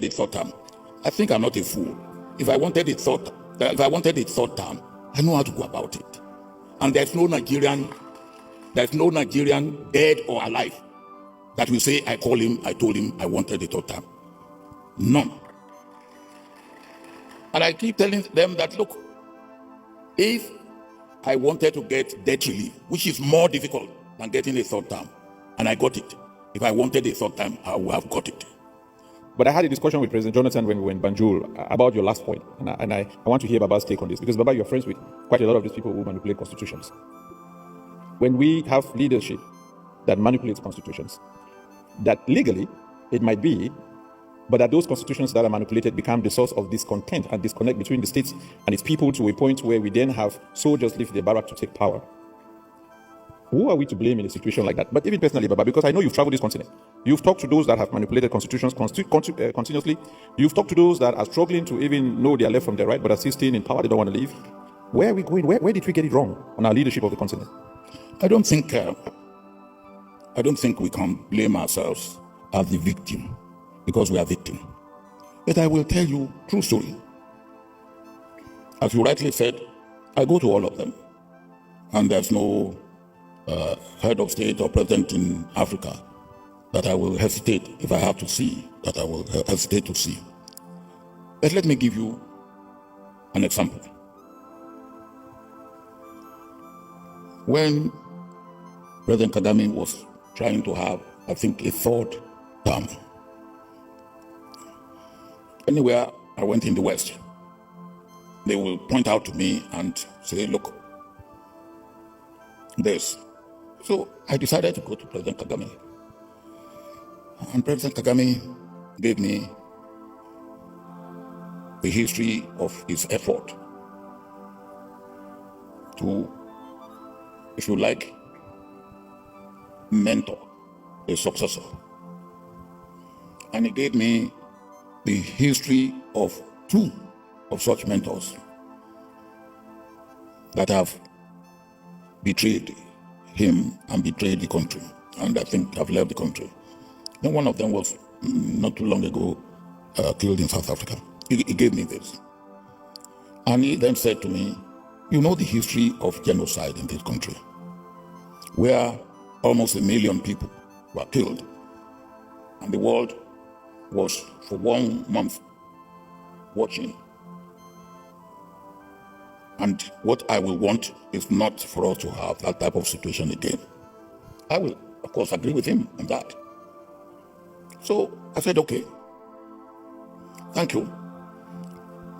the third term. I think I'm not a fool. If I wanted a third term, I know how to go about it. And there's no Nigerian dead or alive that will say, I told him I wanted a third term. None. And I keep telling them that, look, if I wanted to get debt relief, which is more difficult than getting a third term, and I got it. If I wanted a third time, I would have got it. But I had a discussion with President Jonathan when we were in Banjul about your last point. And I want to hear Baba's take on this, because Baba, you're friends with quite a lot of these people who manipulate constitutions. When we have leadership that manipulates constitutions, that legally it might be, but that those constitutions that are manipulated become the source of discontent and disconnect between the states and its people, to a point where we then have soldiers leave the barrack to take power. Who are we to blame in a situation like that? But even personally, Baba, because I know you've traveled this continent, you've talked to those that have manipulated constitutions continuously. You've talked to those that are struggling to even know their left from their right, but are still staying in power. They don't want to leave. Where are we going? Where did we get it wrong on our leadership of the continent? I don't think we can blame ourselves as the victim, because we are victim. But I will tell you a true story. As you rightly said, I go to all of them, and there's no head of state or president in Africa that I will hesitate, if I have to see, that I will hesitate to see. But let me give you an example. When President Kagame was trying to have, I think, a third term, anywhere I went in the West, they will point out to me and say, look, this. So I decided to go to President Kagame. And President Kagame gave me the history of his effort to, if you like, mentor a successor. And he gave me the history of two of such mentors that have betrayed him and betrayed the country, and I think have left the country. Then one of them was not too long ago killed in South Africa. He gave me this. And he then said to me, you know the history of genocide in this country, where almost 1 million people were killed, and the world was for 1 month watching. And what I will want is not for us to have that type of situation again. I will, of course, agree with him on that. So I said, okay, thank you.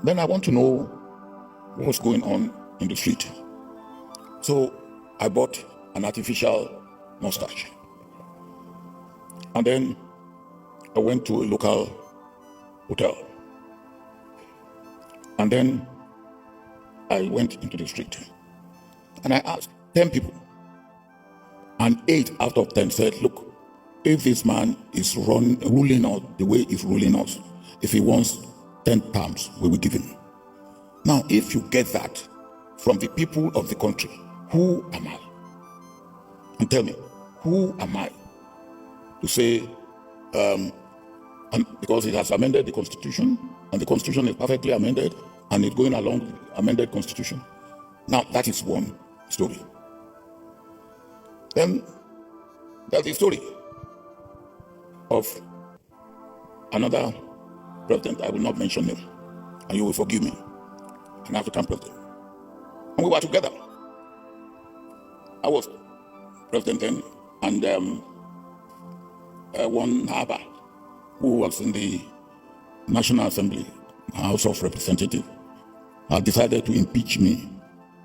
Then I want to know what's going on in the street. So I bought an artificial mustache. And then I went to a local hotel. And then I went into the street and I asked 10 people, and 8 out of 10 said, look, if this man is ruling us the way he's ruling us, if he wants 10 terms, we will give him. Now, if you get that from the people of the country, who am I? And tell me, who am I to say, because it has amended the Constitution, and the Constitution is perfectly amended, and it's going along the amended Constitution. Now, that is one story. Then there's the story of another president, I will not mention him, and you will forgive me, an African president. And we were together. I was president then, and one Haba, who was in the National Assembly, House of Representatives, had decided to impeach me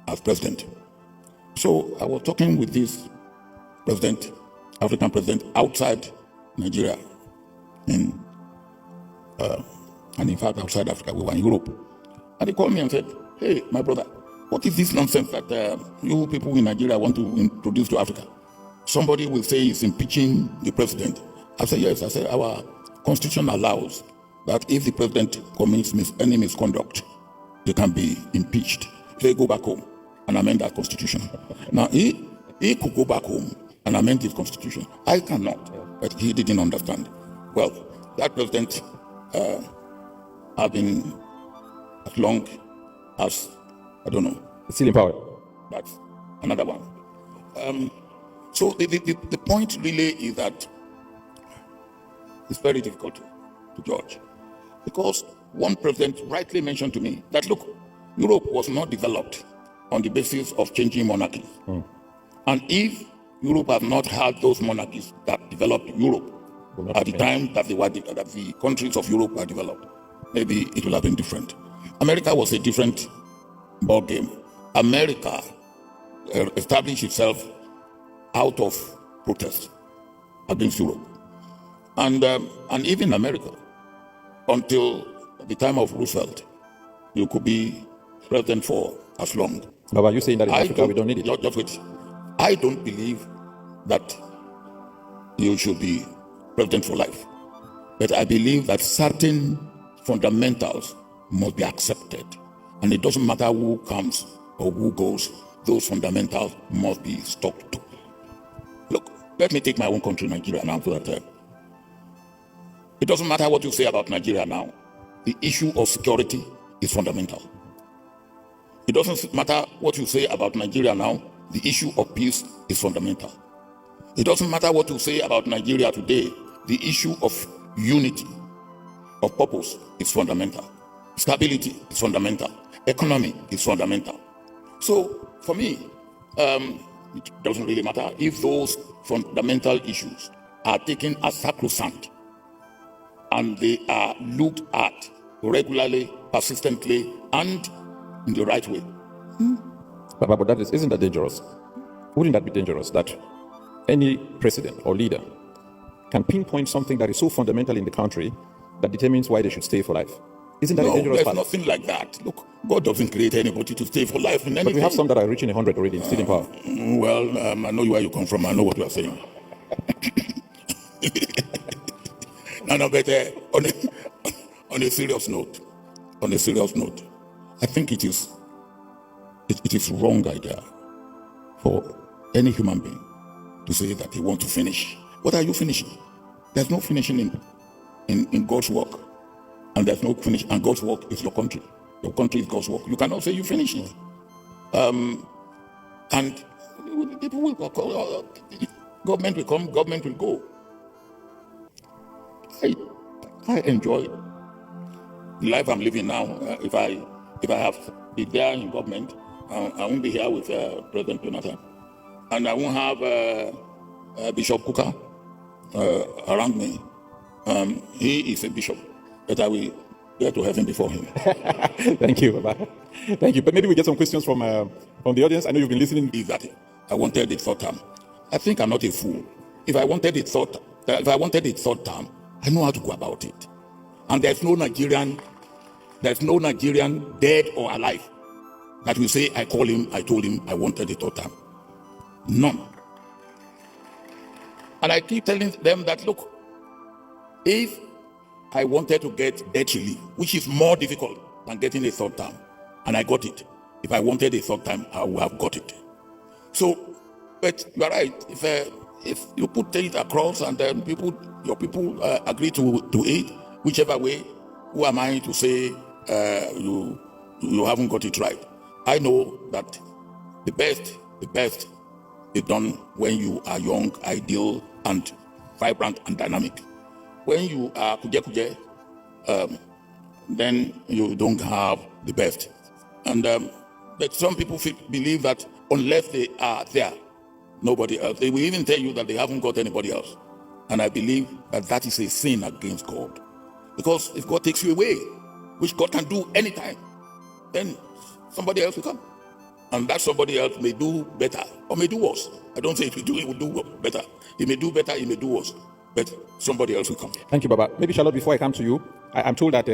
as president. So I was talking with this president, African president, outside Nigeria, and in fact outside Africa. We were in Europe. And he called me and said, hey, my brother, what is this nonsense that you people in Nigeria want to introduce to Africa? Somebody will say he's impeaching the president. I said, yes. I said, our constitution allows that if the president commits any misconduct, they can be impeached. They go back home and amend that constitution. Now, he could go back home and amend his constitution. I cannot, but he didn't understand. Well, that president have been as long as, I don't know. It's still in power. That's another one. So the point really is that it's very difficult to judge. Because one president rightly mentioned to me that, look, Europe was not developed on the basis of changing monarchies. And if Europe had not had those monarchies that developed Europe at the time that that the countries of Europe were developed, maybe it would have been different. America was a different ball game. America established itself out of protest against Europe. And even America, until the time of Roosevelt, you could be president for as long. But are you saying that in Africa we don't need it? Just wait. I don't believe that you should be president for life. But I believe that certain fundamentals must be accepted. And it doesn't matter who comes or who goes, those fundamentals must be stuck to. Look, let me take my own country, Nigeria, now for that. It doesn't matter what you say about Nigeria now. The issue of security is fundamental. It doesn't matter what you say about Nigeria now. The issue of peace is fundamental. It doesn't matter what you say about Nigeria today. The issue of unity, of purpose is fundamental. Stability is fundamental. Economy is fundamental. So, for me, it doesn't really matter if those fundamental issues are taken as sacrosanct and they are looked at regularly, persistently, and in the right way. But that isn't that dangerous? Wouldn't that be dangerous that any president or leader can pinpoint something that is so fundamental in the country that determines why they should stay for life? Isn't that a dangerous there's part? Nothing like that. Look, God doesn't create anybody to stay for life in anything. But we have some that are reaching 100 already, still in power. Well, I know where you come from. I know what you are saying. No, but on a serious note, I think it is wrong idea for any human being to say that they want to finish. What are you finishing? There's no finishing in God's work. And there's no finish. And God's work is your country. Your country is God's work. You cannot say you finish it. And people will go. Government will come. Government will go. I enjoy the life I'm living now. If I have been there in government, I won't be here with President Jonathan, and I won't have Bishop Kuka around me. He is a bishop, but I will get to heaven before him. Thank you, Baba. Thank you. But maybe we get some questions from the audience. I know you've been listening. Is that I wanted the third term. I think I'm not a fool. If I wanted the third term, I know how to go about it. And there's no Nigerian dead or alive that will say, I told him I wanted the third term. None. And I keep telling them that, look, if I wanted to get debt relief, which is more difficult than getting a third term, and I got it. If I wanted a third time, I would have got it. So, but you are right. If you put it across and then your people agree to it, whichever way, who am I to say you haven't got it right? I know that the best is done when you are young, ideal, and vibrant and dynamic. When you are kuje, then you don't have the best. And but some people believe that unless they are there, nobody else. They will even tell you that they haven't got anybody else. And I believe that is a sin against God. Because if God takes you away, which God can do anytime, then somebody else will come. And that somebody else may do better or may do worse. I don't say it will do better. He may do better, he may do worse. But somebody else will come. Thank you, Baba. Maybe, Charlotte, before I come to you, I'm told that